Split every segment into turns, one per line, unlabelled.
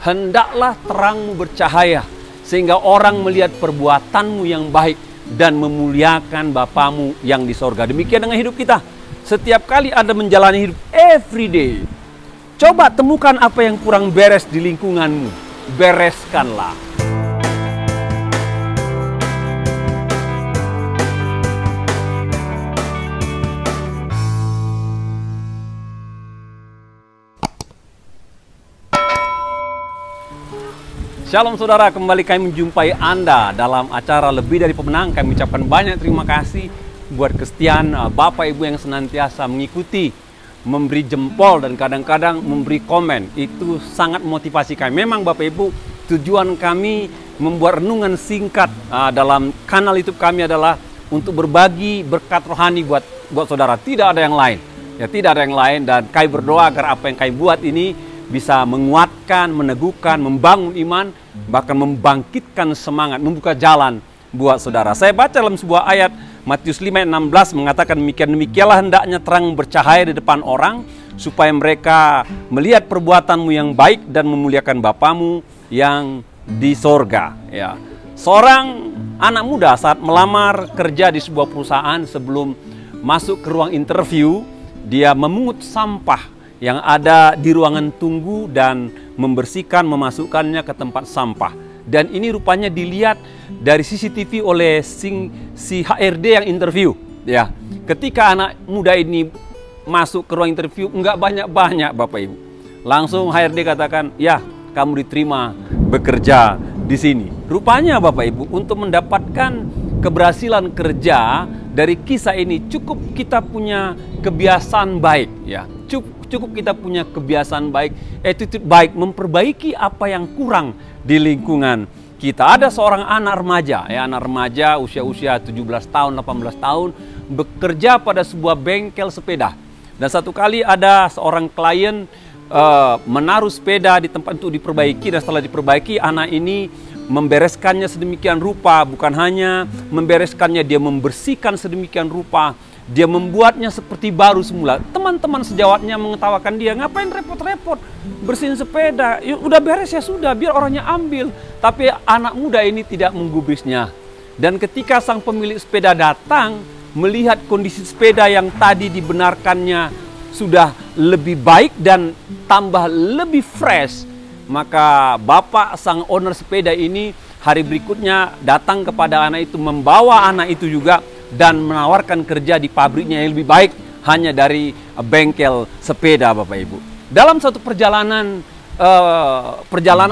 Hendaklah terangmu bercahaya, sehingga orang melihat perbuatanmu yang baik dan memuliakan Bapamu yang di sorga. Demikian dengan hidup kita. Setiap kali Anda menjalani hidup every day, coba temukan apa yang kurang beres di lingkunganmu. Bereskanlah. Shalom saudara, kembali kami menjumpai Anda dalam acara Lebih Dari Pemenang. Kami ucapkan banyak terima kasih buat kesetiaan Bapak Ibu yang senantiasa mengikuti, memberi jempol dan kadang-kadang memberi komen. Itu sangat motivasi kami. Memang Bapak Ibu, tujuan kami membuat renungan singkat dalam kanal YouTube kami adalah untuk berbagi berkat rohani buat saudara. Tidak ada yang lain. Ya, tidak ada yang lain, dan kami berdoa agar apa yang kami buat ini bisa menguatkan, meneguhkan, membangun iman, bahkan membangkitkan semangat, membuka jalan buat saudara. Saya baca dalam sebuah ayat Matius 5:16 mengatakan demikianlah hendaknya terang bercahaya di depan orang, supaya mereka melihat perbuatanmu yang baik dan memuliakan Bapamu yang di sorga. Ya. Seorang anak muda saat melamar kerja di sebuah perusahaan, sebelum masuk ke ruang interview, dia memungut sampah yang ada di ruangan tunggu dan membersihkan, memasukkannya ke tempat sampah. Dan ini rupanya dilihat dari CCTV oleh si HRD yang interview. Ya, ketika anak muda ini masuk ke ruang interview, enggak banyak-banyak Bapak Ibu. Langsung HRD katakan, ya kamu diterima bekerja di sini. Rupanya Bapak Ibu, untuk mendapatkan keberhasilan kerja dari kisah ini cukup kita punya kebiasaan baik, ya. Cukup kita punya kebiasaan baik, attitude baik, memperbaiki apa yang kurang di lingkungan kita. Ada seorang anak remaja, anak remaja usia 17 tahun, 18 tahun, bekerja pada sebuah bengkel sepeda. Dan satu kali ada seorang klien menaruh sepeda di tempat untuk diperbaiki, dan setelah diperbaiki anak ini membereskannya sedemikian rupa. Bukan hanya membereskannya, dia membersihkan sedemikian rupa, dia membuatnya seperti baru semula. Teman-teman sejawatnya mengetawakan dia, ngapain repot-repot bersihin sepeda, ya, udah beres ya sudah, biar orangnya ambil. Tapi anak muda ini tidak menggubrisnya. Dan ketika sang pemilik sepeda datang, melihat kondisi sepeda yang tadi dibenarkannya sudah lebih baik dan tambah lebih fresh, maka bapak sang owner sepeda ini hari berikutnya datang kepada anak itu, membawa anak itu juga dan menawarkan kerja di pabriknya yang lebih baik hanya dari bengkel sepeda Bapak Ibu. Dalam satu perjalanan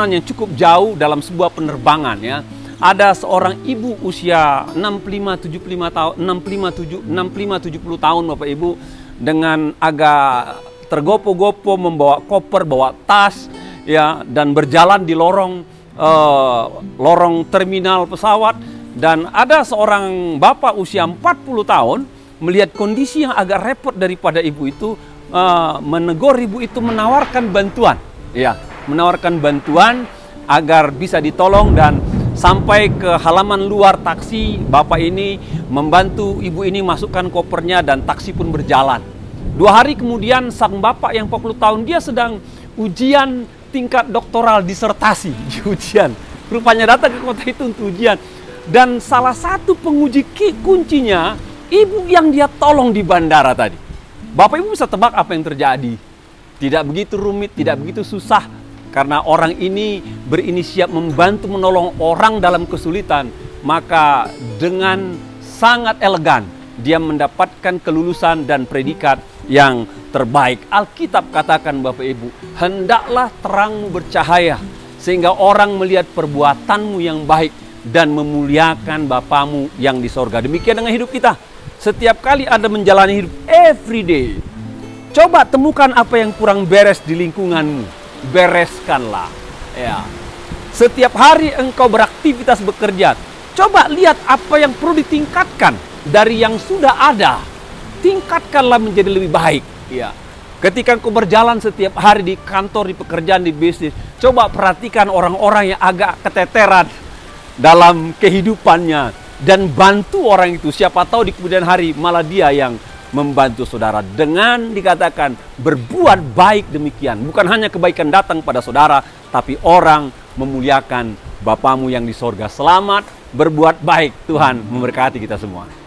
yang cukup jauh dalam sebuah penerbangan, ya, ada seorang ibu usia 65-70 tahun Bapak Ibu, dengan agak tergopo-gopo membawa koper, bawa tas, ya, dan berjalan di lorong terminal pesawat. Dan ada seorang bapak usia 40 tahun melihat kondisi yang agak repot daripada ibu itu, menegur ibu itu, menawarkan bantuan, ya, menawarkan bantuan agar bisa ditolong. Dan sampai ke halaman luar taksi, bapak ini membantu ibu ini masukkan kopernya dan taksi pun berjalan. 2 hari kemudian sang bapak yang 40 tahun, dia sedang ujian tingkat doktoral disertasi, ujian. Rupanya datang ke kota itu untuk ujian. Dan salah satu penguji kuncinya ibu yang dia tolong di bandara tadi. Bapak Ibu bisa tebak apa yang terjadi. Tidak begitu rumit, tidak begitu susah, karena orang ini berinisiatif membantu menolong orang dalam kesulitan. Maka dengan sangat elegan dia mendapatkan kelulusan dan predikat yang terbaik. Alkitab katakan Bapak Ibu, hendaklah terangmu bercahaya, sehingga orang melihat perbuatanmu yang baik dan memuliakan Bapamu yang di sorga. Demikian dengan hidup kita. Setiap kali Anda menjalani hidup every day, coba temukan apa yang kurang beres di lingkunganmu. Bereskanlah. Ya. Setiap hari engkau beraktivitas bekerja, coba lihat apa yang perlu ditingkatkan dari yang sudah ada. Tingkatkanlah menjadi lebih baik. Ya. Ketika engkau berjalan setiap hari di kantor, di pekerjaan, di bisnis, coba perhatikan orang-orang yang agak keteteran dalam kehidupannya dan bantu orang itu. Siapa tahu di kemudian hari malah dia yang membantu saudara. Dengan dikatakan berbuat baik demikian, bukan hanya kebaikan datang pada saudara, tapi orang memuliakan Bapamu yang di sorga. Selamat berbuat baik. Tuhan memberkati kita semua.